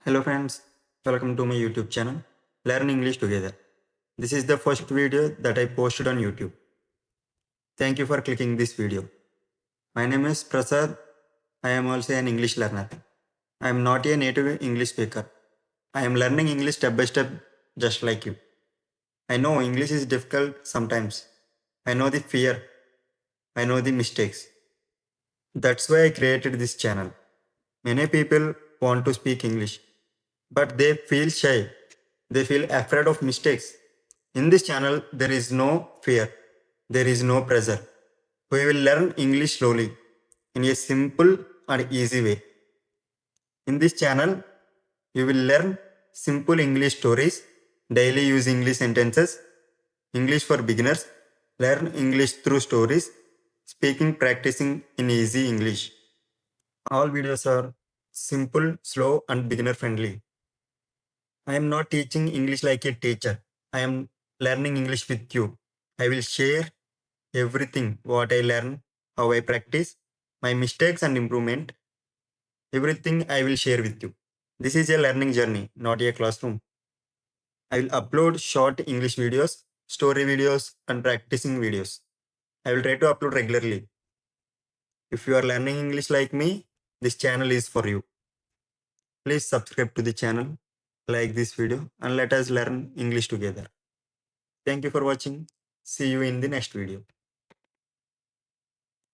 Hello friends, welcome to my YouTube channel, Learn English Together. This is the first video that I posted on YouTube. Thank you for clicking this video. My name is Prasad. I am also an English learner. I am not a native English speaker. I am learning English step by step just like you. I know English is difficult sometimes. I know the fear. I know the mistakes. That's why I created this channel. Many people want to speak English, but they feel shy. They feel afraid of mistakes. In this channel, there is no fear. There is no pressure. We will learn English slowly, in a simple and easy way. In this channel, you will learn simple English stories, daily use English sentences, English for beginners, learn English through stories, speaking practicing in easy English. All videos are simple, slow, and beginner friendly. I am not teaching English like a teacher. I am learning English with you. I will share everything what I learn, how I practice, my mistakes and improvement. Everything I will share with you. This is a learning journey, not a classroom. I will upload short English videos, story videos, and practicing videos. I will try to upload regularly. If you are learning English like me, this channel is for you. Please subscribe to the channel, like this video, and let us learn English together. Thank you for watching. See you in the next video.